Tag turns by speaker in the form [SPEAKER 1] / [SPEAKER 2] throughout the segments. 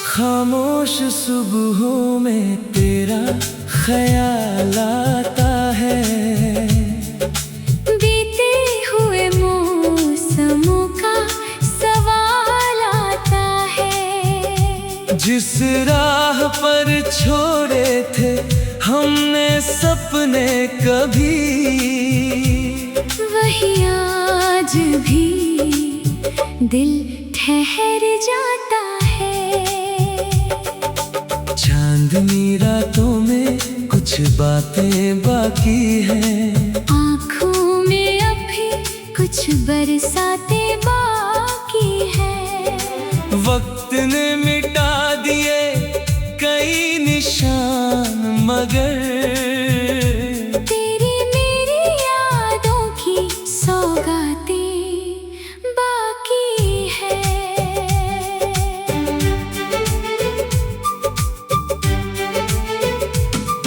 [SPEAKER 1] खामोश सुबहों में तेरा ख्याल आता है,
[SPEAKER 2] बीते हुए मौसमों का सवाल आता है।
[SPEAKER 1] जिस राह पर छोड़े थे हमने सपने कभी,
[SPEAKER 2] वही आज भी दिल ठहर जाता है।
[SPEAKER 1] चांदनी रातों में कुछ बातें बाकी हैं,
[SPEAKER 2] आँखों में अभी कुछ बरसातें बाकी हैं।
[SPEAKER 1] वक्त ने मिटा दिए कई निशान, मगर
[SPEAKER 2] तेरी मेरी यादों की सौगातें बाकी है।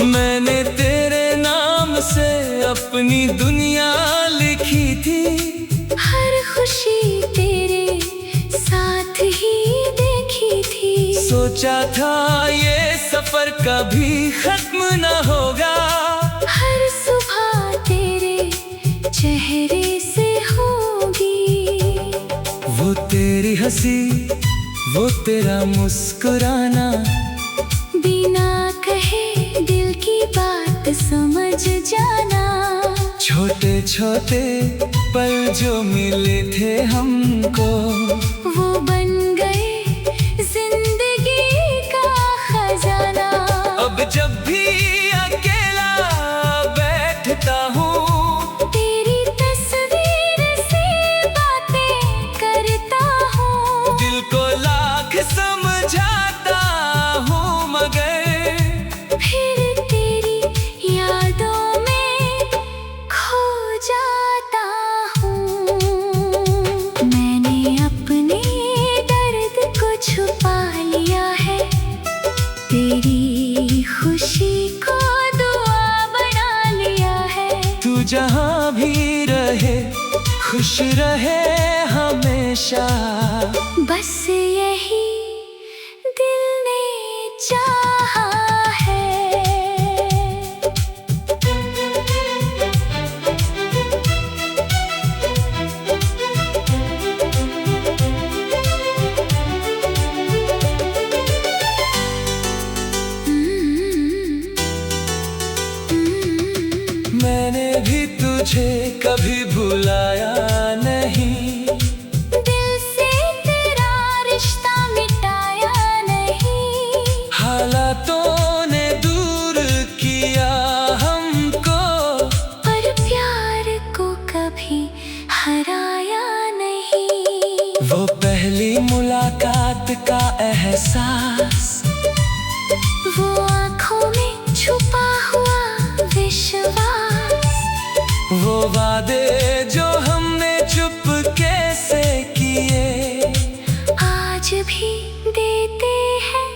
[SPEAKER 1] मैंने तेरे नाम से अपनी दुनिया लिखी थी,
[SPEAKER 2] हर खुशी तेरे साथ ही देखी थी।
[SPEAKER 1] सोचा था ये सफर कभी खत्म न होगा,
[SPEAKER 2] हर सुबह तेरे चेहरे से होगी।
[SPEAKER 1] वो तेरी हंसी, वो तेरा मुस्कुराना,
[SPEAKER 2] बिना कहे दिल की बात समझ जाना।
[SPEAKER 1] छोटे छोटे पल जो मिले थे हमको,
[SPEAKER 2] वो बन गए जिंदगी का खजाना।
[SPEAKER 1] अब जब भी अकेला बैठता हूँ,
[SPEAKER 2] तेरी तस्वीर से बातें करता हूँ।
[SPEAKER 1] दिल को लाख समझाता हूँ, मगर
[SPEAKER 2] फिर तेरी यादों में खो जाता हूँ। मैंने अपने दर्द को छुपा लिया है, तेरी खुशी को दुआ बना लिया है।
[SPEAKER 1] तू जहाँ भी रहे खुश रहे हमेशा,
[SPEAKER 2] बस यही दिल ने चाहा है।
[SPEAKER 1] मैंने भी तुझे कभी भुलाया नहीं,
[SPEAKER 2] दिल से तेरा रिश्ता मिटाया नहीं।
[SPEAKER 1] हालातों ने दूर किया हमको,
[SPEAKER 2] पर प्यार को कभी हराया नहीं।
[SPEAKER 1] वो पहली मुलाकात का एहसास,
[SPEAKER 2] वो आँखों में छुपा हुआ विश्वास,
[SPEAKER 1] वो वादे जो हमने चुपके से किए,
[SPEAKER 2] आज भी देते हैं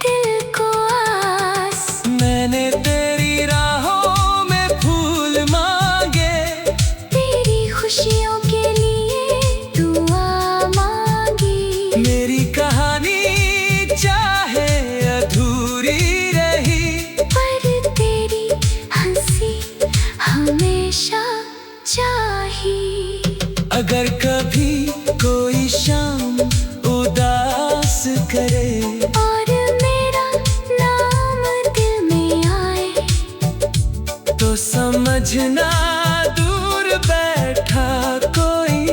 [SPEAKER 2] दिल को आस।
[SPEAKER 1] मैंने तेरी राहों में फूल मांगे,
[SPEAKER 2] तेरी खुशियों के लिए दुआ मांगी।
[SPEAKER 1] मेरी कहानी चाहे अधूरी रही,
[SPEAKER 2] पर तेरी हंसी हमेशा चाहिए।
[SPEAKER 1] अगर कभी कोई शाम उदास करे,
[SPEAKER 2] और मेरा नाम दिल में आए,
[SPEAKER 1] तो समझना दूर बैठा कोई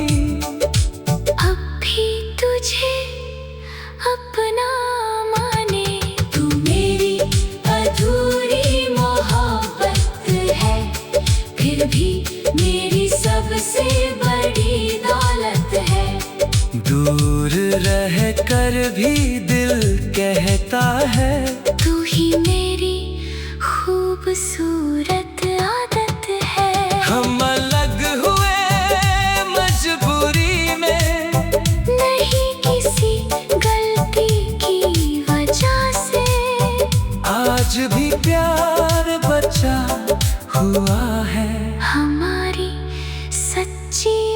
[SPEAKER 2] अब भी तुझे अपना माने। तू मेरी अधूरी मोहब्बत है, फिर भी मेरी सबसे बड़ी दौलत है।
[SPEAKER 1] दूर रह कर भी दिल कहता है,
[SPEAKER 2] तू ही मेरी खूबसूरत आदत है।
[SPEAKER 1] हम अलग हुए मजबूरी में,
[SPEAKER 2] नहीं किसी गलती की वजह से,
[SPEAKER 1] आज भी प्यार बचा हुआ है।
[SPEAKER 2] हमारी सच्ची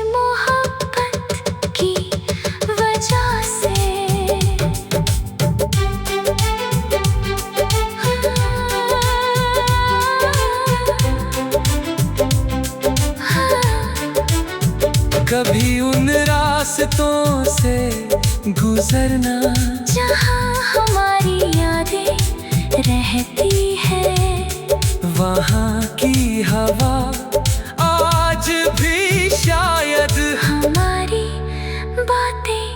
[SPEAKER 1] कभी उन रास्तों से गुजरना
[SPEAKER 2] जहाँ हमारी यादें रहती है।
[SPEAKER 1] वहाँ की हवा आज भी शायद
[SPEAKER 2] हमारी बातें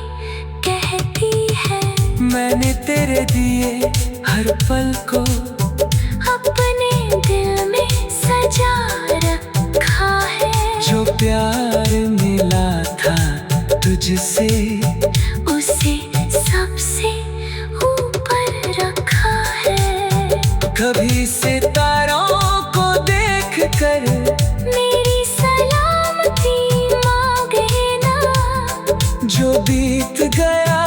[SPEAKER 2] कहती है।
[SPEAKER 1] मैंने तेरे दिए हर पल को
[SPEAKER 2] अपने दिल में सजा रखा है।
[SPEAKER 1] जो प्यार मिला था तुझसे
[SPEAKER 2] उसे सबसे ऊपर रखा है।
[SPEAKER 1] कभी सितारों को देख कर
[SPEAKER 2] मेरी सलामती मांगे ना।
[SPEAKER 1] जो बीत गया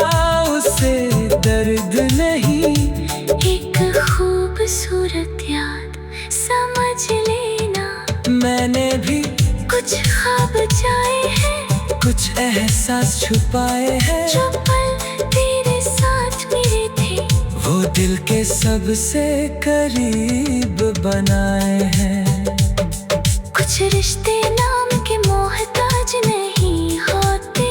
[SPEAKER 1] उसे दर्द नहीं।
[SPEAKER 2] एक खूबसूरत याद समझ लेना।
[SPEAKER 1] मैंने भी
[SPEAKER 2] कुछ ख्वाब जाए हैं,
[SPEAKER 1] कुछ एहसास छुपाए हैं।
[SPEAKER 2] जो पल तेरे साथ मेरे थे,
[SPEAKER 1] वो दिल के सबसे करीब बनाए हैं।
[SPEAKER 2] कुछ रिश्ते नाम के मोहताज नहीं होते।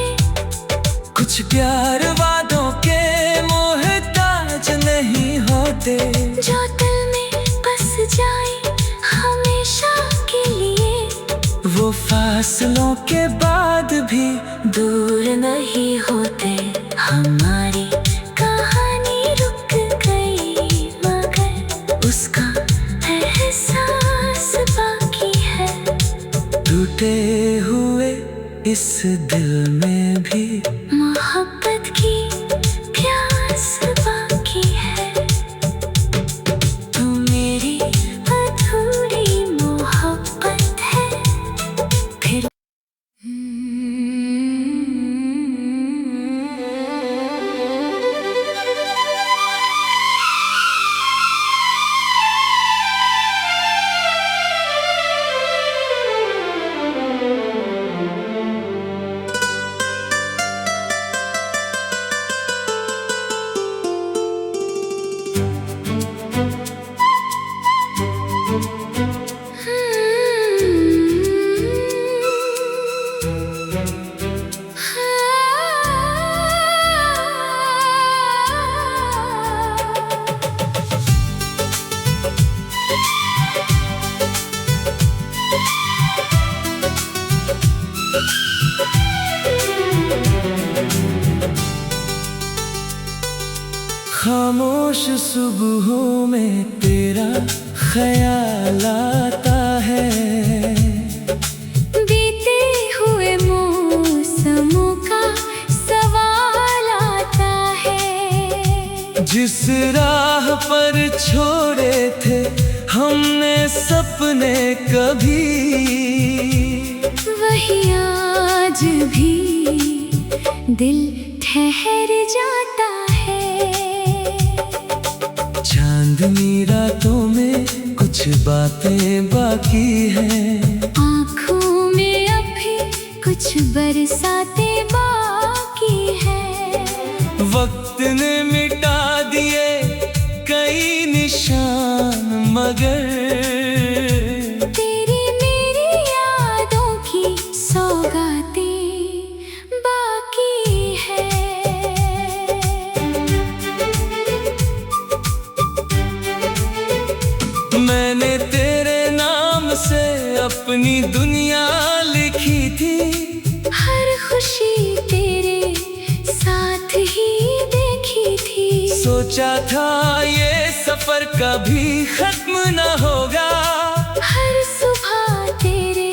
[SPEAKER 1] कुछ प्यार वादों के मोहताज नहीं होते।
[SPEAKER 2] जो दिल में बस जाए हमेशा के लिए,
[SPEAKER 1] वो फासलों के बाद भी
[SPEAKER 2] दूर नहीं होते। हमारी कहानी रुक गई मगर उसका एहसास बाकी है।
[SPEAKER 1] टूटे हुए इस दिल में भी
[SPEAKER 2] मोहब्बत की प्यास बाकी है। तू मेरी अधूरी मोहब्बत है। फिर
[SPEAKER 1] खामोश सुबहों में तेरा ख्याल आता है।
[SPEAKER 2] बीते हुए मौसमों का सवाल आता है।
[SPEAKER 1] जिस राह पर छोड़े थे हमने सपने कभी,
[SPEAKER 2] वही आज भी दिल ठहर जाता है।
[SPEAKER 1] चांदनी रातों में कुछ बातें बाकी हैं।
[SPEAKER 2] आँखों में अभी कुछ बरसातें बाकी है।
[SPEAKER 1] वक्त ने मिटा दिए कई निशान मगर
[SPEAKER 2] तेरी मेरी यादों की सौगातें बाकी है।
[SPEAKER 1] मैंने तेरे नाम से अपनी दुनिया लिखी थी।
[SPEAKER 2] हर खुशी तेरे साथ ही देखी थी।
[SPEAKER 1] सोचा था ये सफर कभी खत्म न होगा।
[SPEAKER 2] हर सुबह तेरे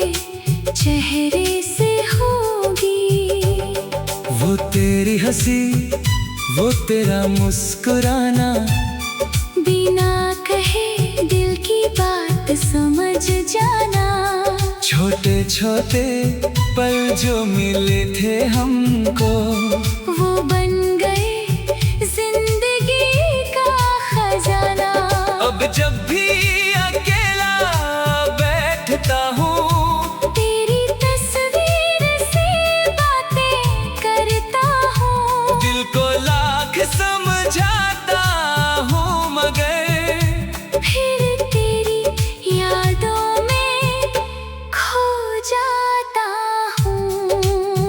[SPEAKER 2] चेहरे से होगी।
[SPEAKER 1] वो तेरी हंसी, वो तेरा मुस्कुराना,
[SPEAKER 2] बिना कहे दिल की बात समझ जाना।
[SPEAKER 1] छोटे छोटे पल जो मिले थे हमको,
[SPEAKER 2] वो बन गए जिंदगी का खजाना।
[SPEAKER 1] अब जब भी अकेला बैठता हूँ,
[SPEAKER 2] तेरी तस्वीर से बातें करता हूँ।
[SPEAKER 1] दिल को लाख समझाता हूँ मगर
[SPEAKER 2] फिर तेरी यादों में खो जाता हूँ।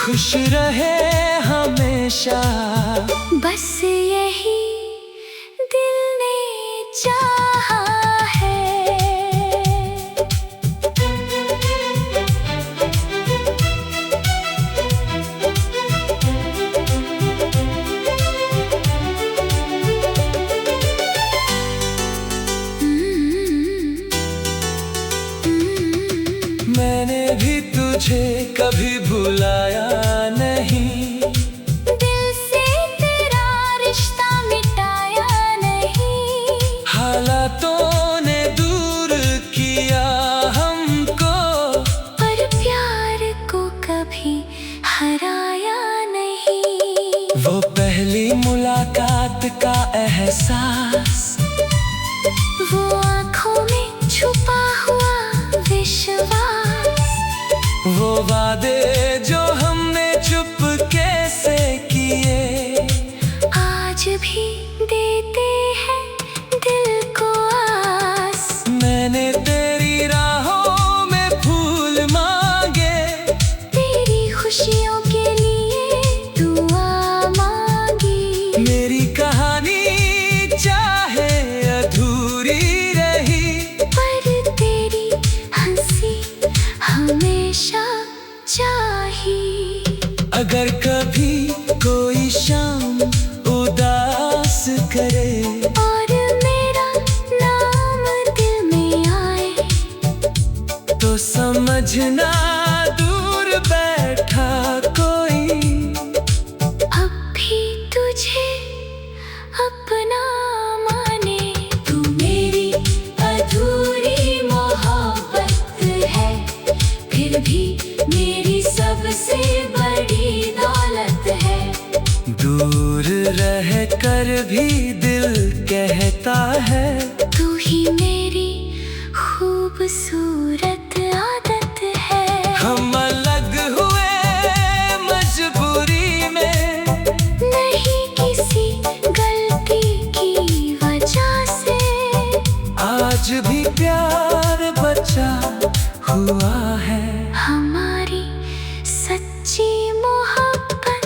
[SPEAKER 1] खुश रहे हमेशा।
[SPEAKER 2] बस यही दिल ने चाहा है।
[SPEAKER 1] मैंने भी तुझे कभी भुलाया नहीं,
[SPEAKER 2] दिल से तेरा रिश्ता मिटाया नहीं।
[SPEAKER 1] हालातों ने दूर किया हमको,
[SPEAKER 2] पर प्यार को कभी हराया नहीं।
[SPEAKER 1] वो पहली मुलाकात का एहसास,
[SPEAKER 2] वो आँखों में छुपा हुआ विश्वास,
[SPEAKER 1] वो वादे जो हमने चुपके से किए,
[SPEAKER 2] आज भी देते हैं दिल को आस।
[SPEAKER 1] मैंने तेरी राहों में फूल मांगे,
[SPEAKER 2] तेरी खुशियों के लिए दुआ मांगी।
[SPEAKER 1] मेरी कहानी चाहे अधूरी रही,
[SPEAKER 2] पर तेरी हंसी हमेशा चाहिए।
[SPEAKER 1] अगर कभी कोई शाम उदास करे
[SPEAKER 2] और मेरा नाम दिल में आए,
[SPEAKER 1] तो समझना दूर बैठा कोई
[SPEAKER 2] अब भी तुझे अपना माने। तू मेरी अधूरी मोहब्बत है, फिर भी मेरी सबसे बड़ी दौलत है।
[SPEAKER 1] दूर रह कर भी दिल कहता है,
[SPEAKER 2] तू ही मेरी खूबसूरत आदत है।
[SPEAKER 1] हम अलग हुए मजबूरी में,
[SPEAKER 2] नहीं किसी गलती की वजह से।
[SPEAKER 1] आज भी प्यार बचा हुआ है।
[SPEAKER 2] हमारी सच्ची मोहब्बत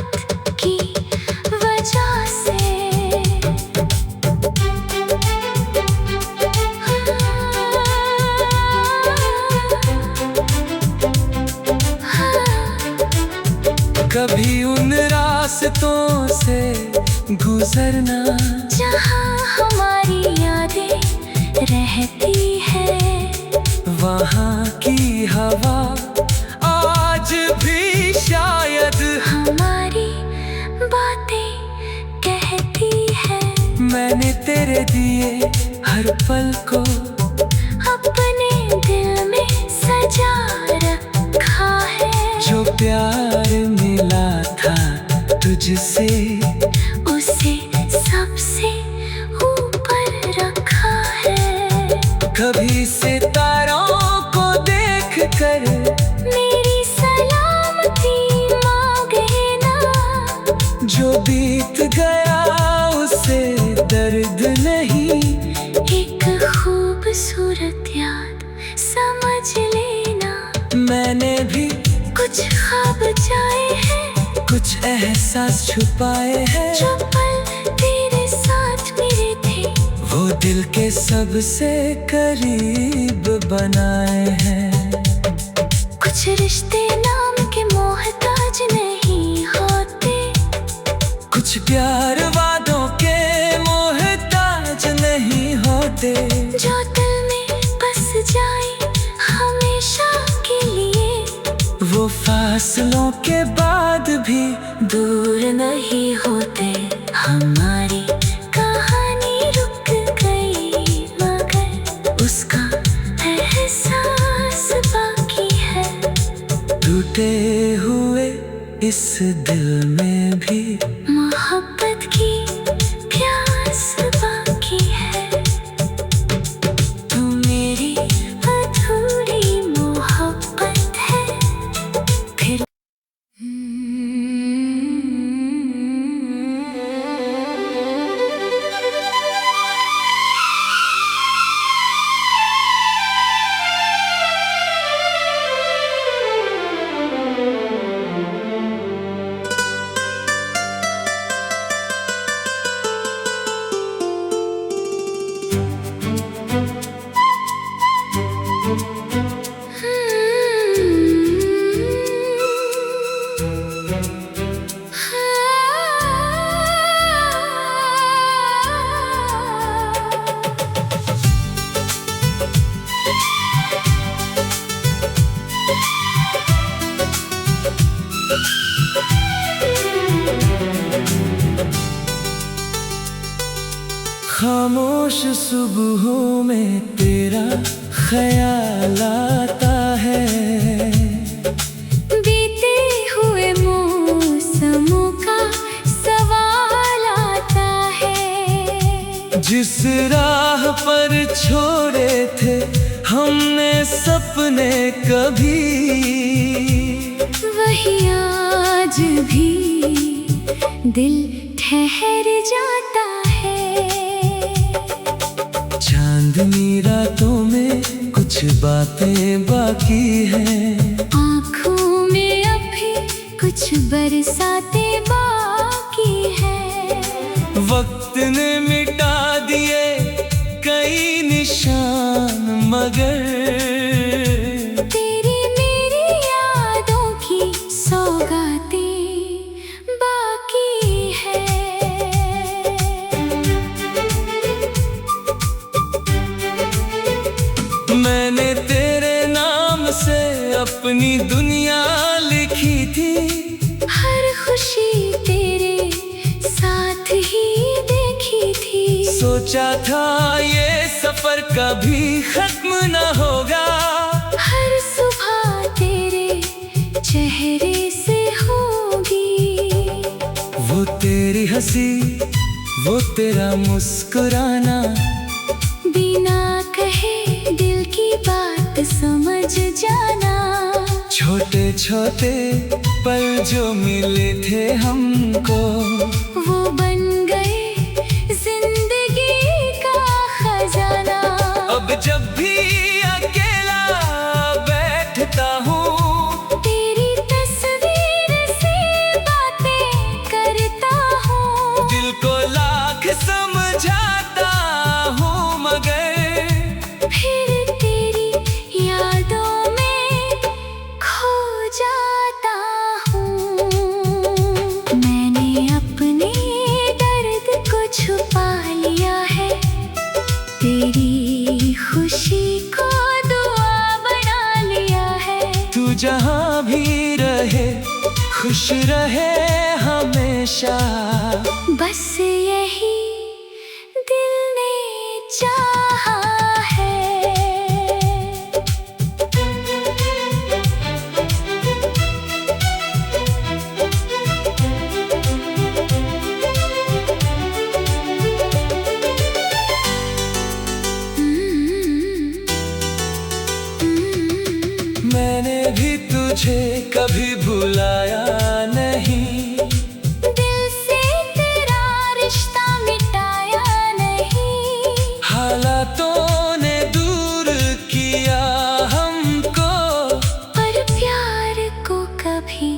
[SPEAKER 2] की वजह से।
[SPEAKER 1] कभी उन रास्तों से गुजरना,
[SPEAKER 2] जहाँ हमारी यादें रहती है,
[SPEAKER 1] वहाँ की हवा आज भी शायद
[SPEAKER 2] हमारी बातें कहती है।
[SPEAKER 1] मैंने तेरे दिए हर पल को
[SPEAKER 2] अपने दिल में सजा रखा है।
[SPEAKER 1] जो प्यार मिला था तुझसे,
[SPEAKER 2] उसे सबसे ऊपर रखा है।
[SPEAKER 1] कभी सितारों को देख कर
[SPEAKER 2] मेरी सलामती मांगे ना,
[SPEAKER 1] जो बीत गया उसे दर्द नहीं।
[SPEAKER 2] एक खूबसूरत याद समझ लेना।
[SPEAKER 1] मैंने भी
[SPEAKER 2] कुछ ख्वाब जाए हैं,
[SPEAKER 1] कुछ एहसास छुपाए हैं,
[SPEAKER 2] जो पल तेरे साथ मेरे थे,
[SPEAKER 1] वो दिल के सबसे करीब बनाए हैं।
[SPEAKER 2] कुछ रिश्ते नाम के मोहताज नहीं होते,
[SPEAKER 1] कुछ प्यार वादों के मोहताज नहीं होते,
[SPEAKER 2] जो दिल में बस जाए हमेशा के लिए।
[SPEAKER 1] वो फासलों के बाद भी
[SPEAKER 2] दूर नहीं होते। हमारी कहानी रुक गई, मगर उसका एहसास बाकी है।
[SPEAKER 1] टूटे हुए इस दिल में भी
[SPEAKER 2] मोहब्बत की प्यास बाकी है। तू मेरी अधूरी मोहब्बत है, फिर
[SPEAKER 1] खामोश सुबहों में तेरा ख्याल आता है,
[SPEAKER 2] बीते हुए मौसमों का सवाल आता है।
[SPEAKER 1] जिस राह पर छोड़े थे हमने सपने कभी,
[SPEAKER 2] वही आज भी दिल ठहर जाता है।
[SPEAKER 1] चांदनी रातों में कुछ बातें बाकी हैं,
[SPEAKER 2] आँखों में अभी कुछ बरसातें बाकी हैं।
[SPEAKER 1] वक्त ने मिटा दिए कई निशान, मगर
[SPEAKER 2] तेरी मेरी यादों की सौगातें बाकी है।
[SPEAKER 1] मैंने तेरे नाम से अपनी दुनिया लिखी थी,
[SPEAKER 2] हर खुशी तेरे साथ ही देखी थी।
[SPEAKER 1] सोचा था ये सफर कभी खत्म न होगा,
[SPEAKER 2] हर सुबह तेरे चेहरे से होगी।
[SPEAKER 1] वो तेरी हंसी, वो तेरा मुस्कुराना,
[SPEAKER 2] बिना कहे दिल की बात समझ जाना।
[SPEAKER 1] छोटे छोटे पल जो मिले थे हमको,
[SPEAKER 2] वो बन गए जिंदगी का खजाना।
[SPEAKER 1] अब जब भी अकेला बैठता हूँ,
[SPEAKER 2] तेरी तस्वीर से बातें करता हूँ।
[SPEAKER 1] दिल को लाख समझाता हूँ, मगर
[SPEAKER 2] फिर तेरी यादों में खो जाता हूँ। मैंने अपने दर्द को छुपा लिया है, तेरी खुशी को दुआ बना लिया है।
[SPEAKER 1] तू जहाँ भी रहे खुश रहे हमेशा,
[SPEAKER 2] बस यही दिल ने चाहा है।
[SPEAKER 1] मैंने भी तुझे कभी भुलाया नहीं,
[SPEAKER 2] दिल से तेरा रिश्ता मिटाया नहीं।
[SPEAKER 1] हालातों ने दूर किया हमको,
[SPEAKER 2] पर प्यार को कभी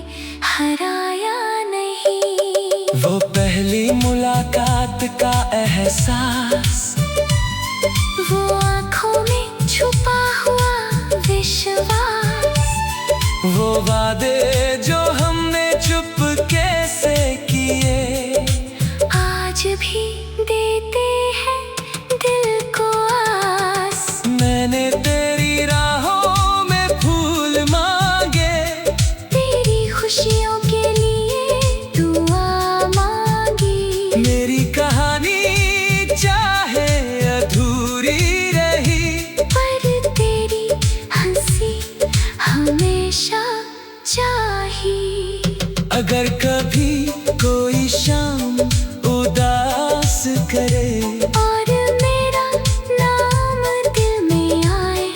[SPEAKER 2] हराया नहीं।
[SPEAKER 1] वो पहली मुलाकात का एहसास,
[SPEAKER 2] वो आँखों में छुपा हुआ विश्वास,
[SPEAKER 1] वो वादे जो हमने चुपके से किए,
[SPEAKER 2] आज भी देते हैं दिल को आस।
[SPEAKER 1] मैंने तेरी राहों में फूल मांगे,
[SPEAKER 2] तेरी खुशियों के लिए दुआ मांगी।
[SPEAKER 1] मेरी कहानी चाहे अधूरी रही,
[SPEAKER 2] पर तेरी हंसी हमेशा चाहिए।
[SPEAKER 1] अगर कभी कोई शाम उदास करे,
[SPEAKER 2] और मेरा नाम दिल में आए,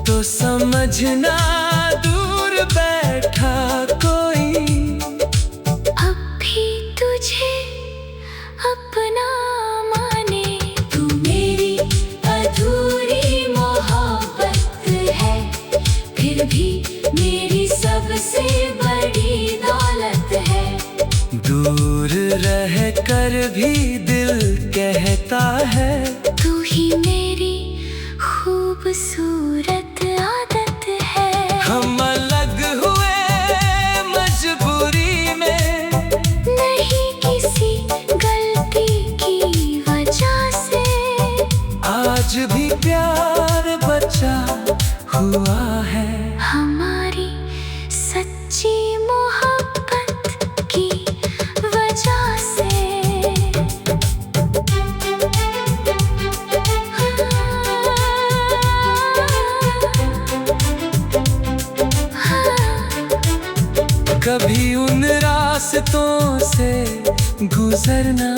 [SPEAKER 1] तो समझना दूर बैठा कोई,
[SPEAKER 2] अब भी तुझे अपना माने। तू मेरी अधूरी मोहब्बत है, फिर भी मेरी सबसे बड़ी दौलत है।
[SPEAKER 1] दूर रह कर भी दिल कहता है,
[SPEAKER 2] तू ही मेरी खूबसूरत आदत है।
[SPEAKER 1] हम अलग हुए मजबूरी में,
[SPEAKER 2] नहीं किसी गलती की वजह से।
[SPEAKER 1] आज भी प्यार बचा हुआ है।
[SPEAKER 2] हमारी सच्ची मोहब्बत
[SPEAKER 1] कभी उन रास्तों से गुजरना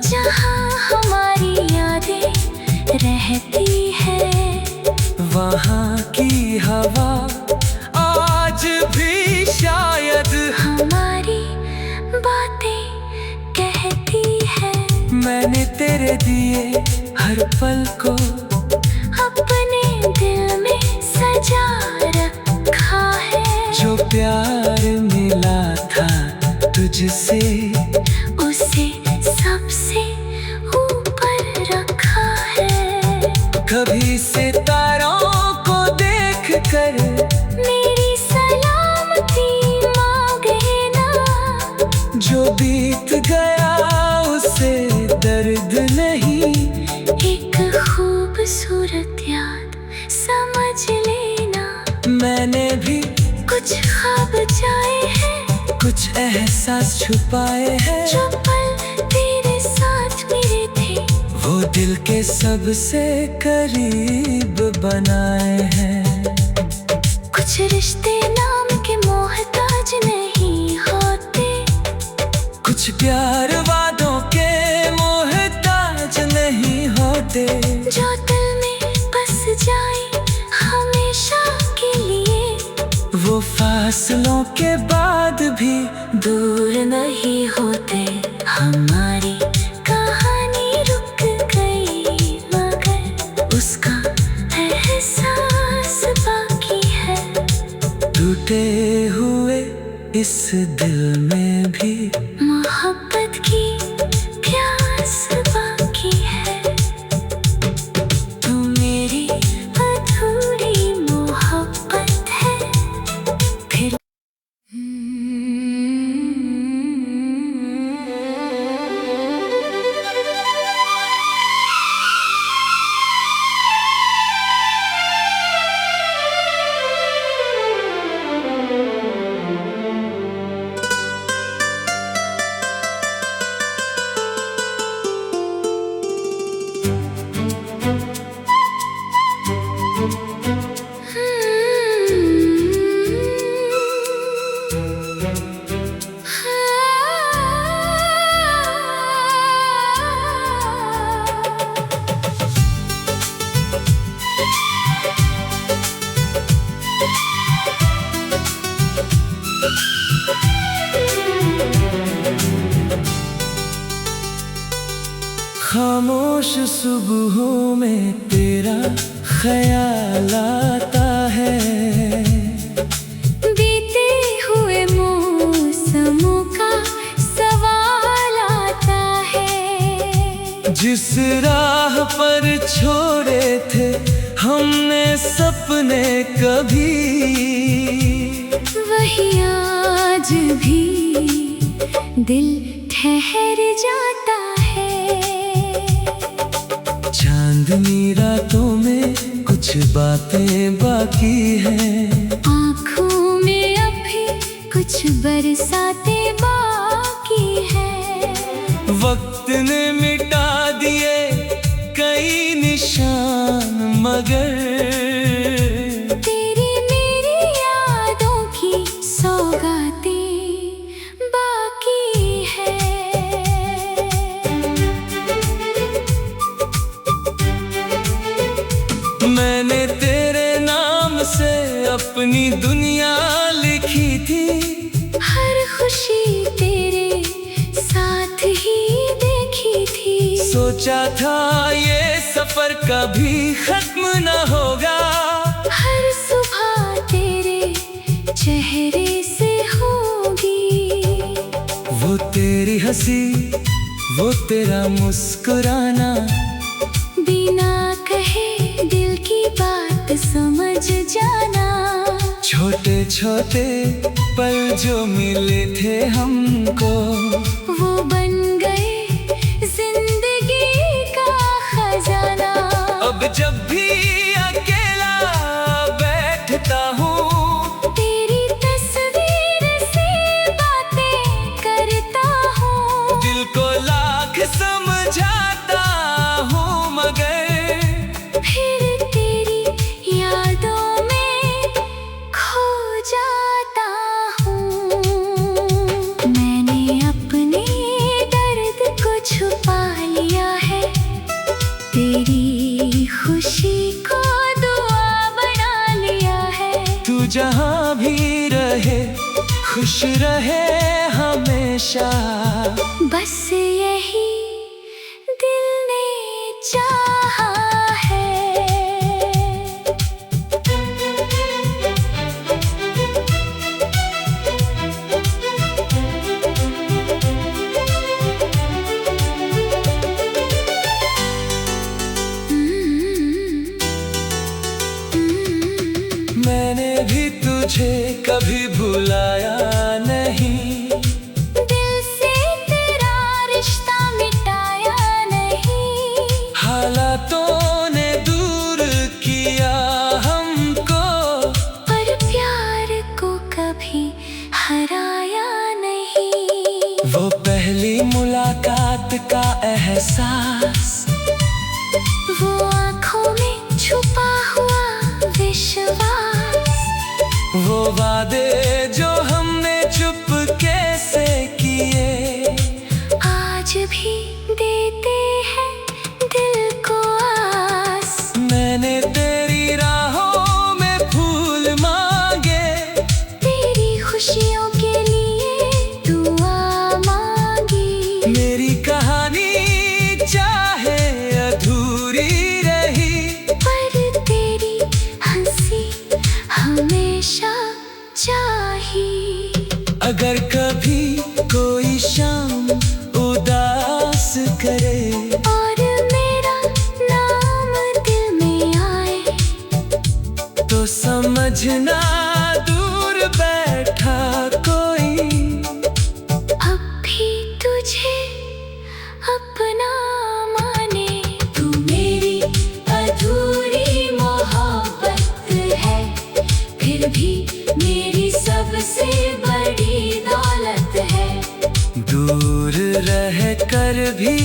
[SPEAKER 2] जहाँ हमारी यादें रहती है।
[SPEAKER 1] वहाँ की हवा आज भी शायद
[SPEAKER 2] हमारी बातें कहती है।
[SPEAKER 1] मैंने तेरे दिए हर पल को
[SPEAKER 2] अपने दिल में सजा रखा है।
[SPEAKER 1] जो प्यार मिला था तुझसे
[SPEAKER 2] उसे सबसे ऊपर रखा है।
[SPEAKER 1] कभी सितारों को देख कर
[SPEAKER 2] मेरी सलामती मांगे ना।
[SPEAKER 1] जो बीत गया उसे दर्द नहीं।
[SPEAKER 2] एक खूबसूरत याद समझ लेना।
[SPEAKER 1] मैंने भी
[SPEAKER 2] कुछ ख्वाब जाए हैं,
[SPEAKER 1] कुछ एहसास छुपाए हैं।
[SPEAKER 2] जो पल तेरे साथ मेरे थे,
[SPEAKER 1] वो दिल के सबसे करीब बनाए हैं।
[SPEAKER 2] कुछ रिश्ते नाम के मोहताज नहीं होते।
[SPEAKER 1] कुछ प्यार वादों के मोहताज नहीं होते।
[SPEAKER 2] जो दिल में बस जाए हमेशा के लिए,
[SPEAKER 1] वो फासलों के बाद भी
[SPEAKER 2] दूर नहीं होते। हमारी कहानी रुक गई मगर उसका एहसास बाकी है।
[SPEAKER 1] टूटे हुए इस दिल में भी
[SPEAKER 2] मोहब्बत की प्यास बाकी है। तू मेरी अधूरी मोहब्बत है। फिर
[SPEAKER 1] खामोश सुबहों में तेरा ख्याल आता है।
[SPEAKER 2] बीते हुए मौसमों का सवाल आता है।
[SPEAKER 1] जिस राह पर छोड़े थे हमने सपने कभी,
[SPEAKER 2] वही आज भी दिल ठहर जाता है।
[SPEAKER 1] चांदनी रातों में कुछ बातें बाकी हैं।
[SPEAKER 2] आँखों में अभी कुछ बरसातें बाकी है।
[SPEAKER 1] वक्त ने मिटा दिए कई निशान मगर
[SPEAKER 2] तेरी मेरी यादों की सौगातें बाकी है।
[SPEAKER 1] मैंने तेरे नाम से अपनी दुनिया लिखी थी।
[SPEAKER 2] हर खुशी तेरे साथ ही देखी थी।
[SPEAKER 1] सोचा था ये सफर कभी खत्म न होगा।
[SPEAKER 2] हर सुबह तेरे चेहरे से होगी।
[SPEAKER 1] वो तेरी हंसी, वो तेरा मुस्कुराना,
[SPEAKER 2] बिना कहे दिल की बात समझ जाना।
[SPEAKER 1] छोटे छोटे पल जो मिले थे हमको,
[SPEAKER 2] वो बन गए जिंदगी का खजाना।
[SPEAKER 1] अब जब भी अकेला बैठता हूँ,
[SPEAKER 2] तेरी तस्वीर से बातें करता हूँ।
[SPEAKER 1] दिल को लाख समझाता हूँ मगर
[SPEAKER 2] फिर तेरी यादों में खो जाता हूँ।
[SPEAKER 1] खुश रहे हमेशा।
[SPEAKER 2] बस यही दिल ने चाहा है।
[SPEAKER 1] मैंने भी तुझे कभी भुलाया नहीं,
[SPEAKER 2] दिल से तेरा रिश्ता मिटाया नहीं।
[SPEAKER 1] हालातों ने दूर किया हमको,
[SPEAKER 2] पर प्यार को कभी हराया नहीं।
[SPEAKER 1] वो पहली मुलाकात का एहसास,
[SPEAKER 2] वो आँखों में छुपा हुआ विश्वास,
[SPEAKER 1] वो वादे जो हमने चुपके से किए,
[SPEAKER 2] आज भी देते हैं दिल को आस।
[SPEAKER 1] मैंने तेरी राहों में फूल मांगे,
[SPEAKER 2] तेरी खुशियों के लिए दुआ मांगी।
[SPEAKER 1] मेरी कहानी चाहे अधूरी रही,
[SPEAKER 2] पर तेरी हंसी हमेशा चाहिए।
[SPEAKER 1] अगर कभी कोई शाम उदास करे
[SPEAKER 2] और मेरा नाम दिल में आए,
[SPEAKER 1] तो समझना दूर बैठा कोई
[SPEAKER 2] अब भी तुझे अपना माने। तू मेरी अधूरी मोहब्बत है, फिर भी मेरी सबसे बड़ी दौलत है।
[SPEAKER 1] दूर रह कर भी